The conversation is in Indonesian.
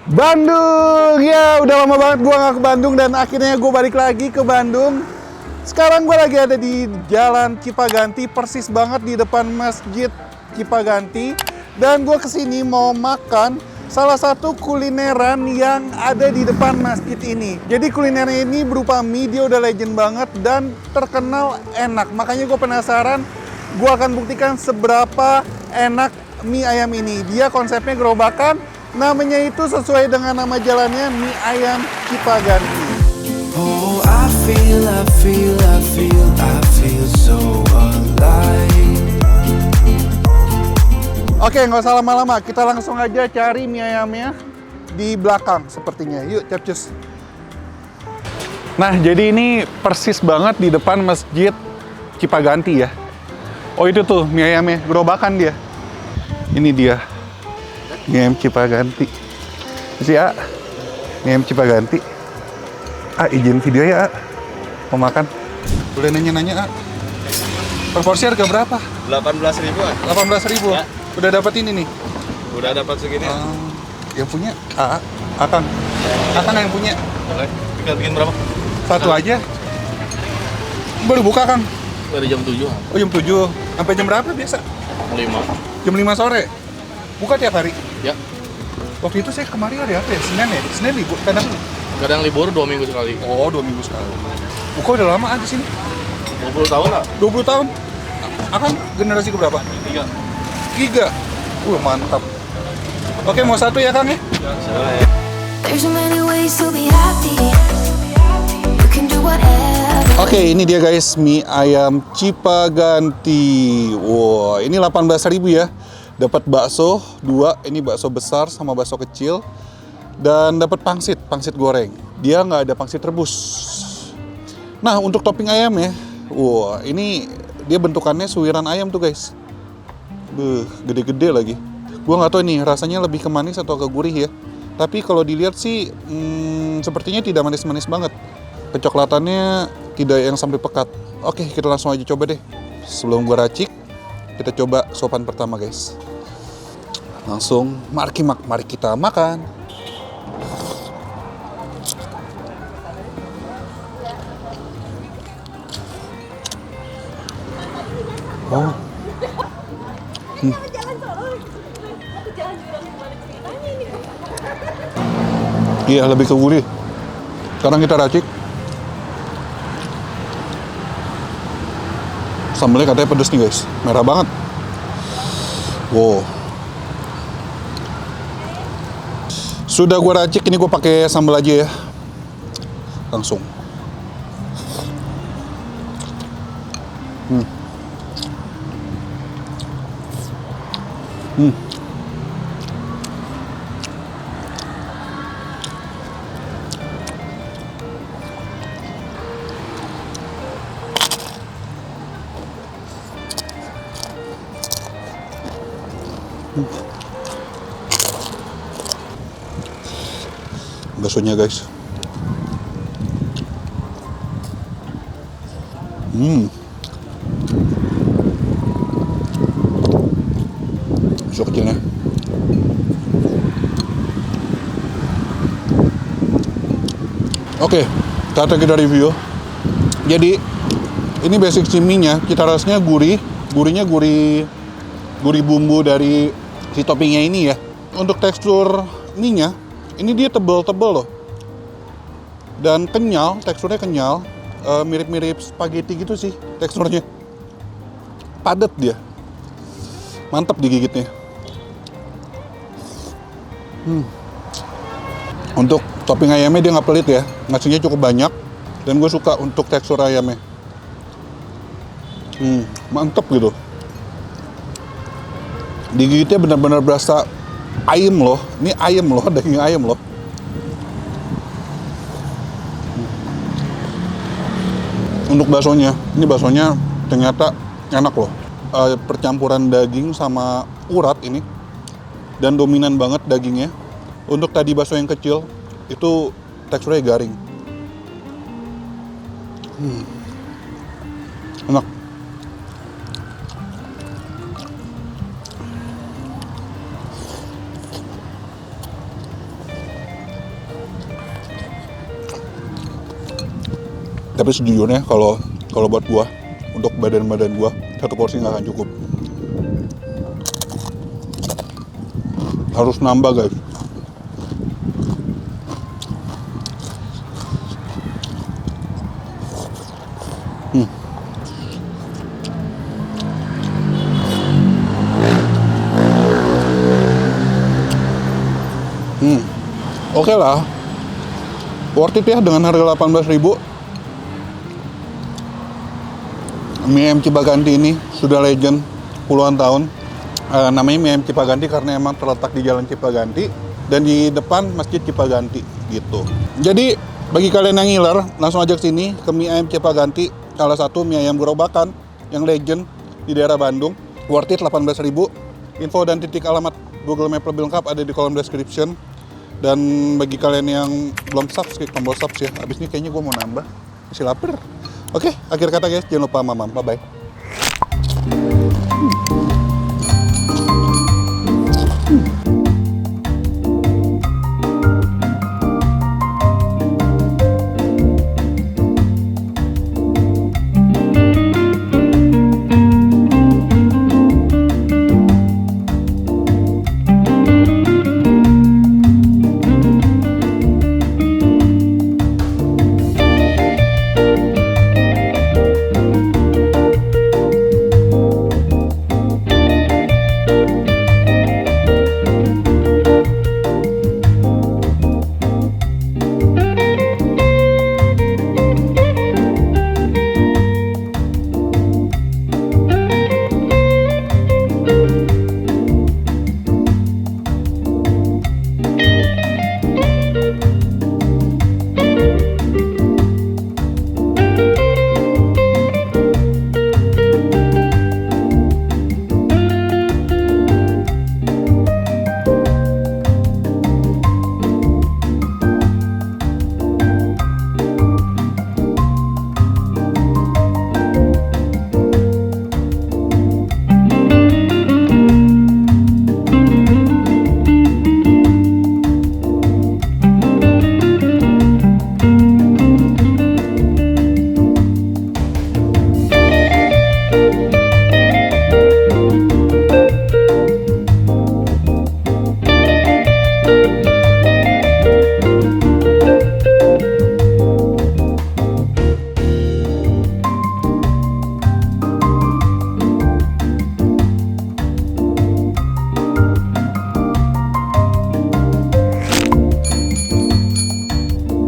Bandung, ya udah lama banget gua nggak ke Bandung dan akhirnya gue balik lagi ke Bandung. Sekarang gue lagi ada di Jalan Cipaganti, persis banget di depan Masjid Cipaganti. Dan gue kesini mau makan salah satu kulineran yang ada di depan masjid ini. Jadi kulinernya ini berupa mie, dia udah legend banget dan terkenal enak. Makanya gue penasaran, gue akan buktikan seberapa enak mie ayam ini. Dia konsepnya gerobakan. Namanya itu sesuai dengan nama jalannya, Mie Ayam Cipaganti. Oh, I feel so alive. Oke, nggak usah lama-lama. Kita langsung aja cari mie ayamnya di belakang sepertinya. Yuk, capcus. Nah, jadi ini persis banget di depan Masjid Cipaganti ya. Oh, itu tuh mie ayamnya, gerobakan dia. Ini dia. Mie ayam Cipaganti. Isi A. Mie ayam Cipaganti. Izin video ya, A. Mau makan. Boleh nanya-nanya, A. Proporsi harga berapa? 18.000-an. 18.000. Ya. Udah dapat ini nih. Udah dapat segini. Yang punya Akang. Akang yang punya. Boleh. Bikin berapa? Satu aja. Baru buka, Kang. Dari jam 7. Oh, jam 7. Sampai jam berapa biasa? 5. Jam 5 sore. Buka tiap hari. Ya. Waktu itu saya kemarin hari apa ya? Senin ya? Senin libur. Kadang libur 2 minggu sekali. Oh, 2 minggu sekali. Buka udah lama di sini. 20 tahun lah. 20 tahun. Akang generasi keberapa? 3. 3. Mantap. Oke, mau satu ya, Kang ya? There's so many ways to be happy. You can do whatever. Oke, ini dia guys, mie ayam Cipaganti. Wow, ini 18.000 ya. Dapat bakso 2, ini bakso besar sama bakso kecil. Dan dapat pangsit goreng. Dia nggak ada pangsit rebus. Nah, untuk topping ayamnya, wah, ini dia bentukannya suiran ayam tuh guys. Gede-gede lagi. Gua nggak tahu nih rasanya lebih ke manis atau ke gurih ya. Tapi kalau dilihat sih, sepertinya tidak manis-manis banget. Kecoklatannya tidak yang sampai pekat. Oke, kita langsung aja coba deh. Sebelum gua racik, kita coba sopan pertama guys. Langsung, mari kita makan. Oh. Iya, lebih ke gurih. Sekarang kita racik. Sambelnya katanya pedes nih guys, merah banget. Wow. Sudah gua racik, ini gua pakai sambal aja ya. Langsung. Baksonya guys. Bakso kecilnya. Oke, kita review. Jadi ini basic ciminya, cita rasanya gurihnya gurih bumbu dari si toppingnya ini ya. Untuk tekstur mie-nya, ini dia tebel-tebel loh. Dan kenyal, teksturnya kenyal. Mirip-mirip spaghetti gitu sih teksturnya. Padat dia. Mantap digigitnya. Untuk topping ayamnya dia nggak pelit ya. Nasinya cukup banyak. Dan gue suka untuk tekstur ayamnya. Mantap gitu. Digigitnya benar-benar berasa ayam loh. Ini ayam loh, daging ayam loh. Untuk baksonya, ini baksonya ternyata enak loh. Percampuran daging sama urat ini. Dan dominan banget dagingnya. Untuk tadi bakso yang kecil, itu teksturnya garing. Enak. Tapi sejujurnya kalau buat gua, untuk badan gua, satu porsi nggak akan cukup. Harus nambah guys. Oke lah, worth it ya dengan harga 18.000. Mie ayam Cipaganti ini sudah legend puluhan tahun. Namanya mie ayam Cipaganti karena emang terletak di Jalan Cipaganti dan di depan Masjid Cipaganti gitu. Jadi bagi kalian yang ngiler, langsung aja ke sini ke mie ayam Cipaganti, salah satu mie ayam gerobakan yang legend di daerah Bandung. Worth it 18.000. Info dan titik alamat Google Map lebih lengkap ada di kolom description. Dan bagi kalian yang belum subscribe, klik tombol subs ya. Abis ini kayaknya gue mau nambah, masih lapar. Oke, akhir kata guys, jangan lupa mamam, bye-bye.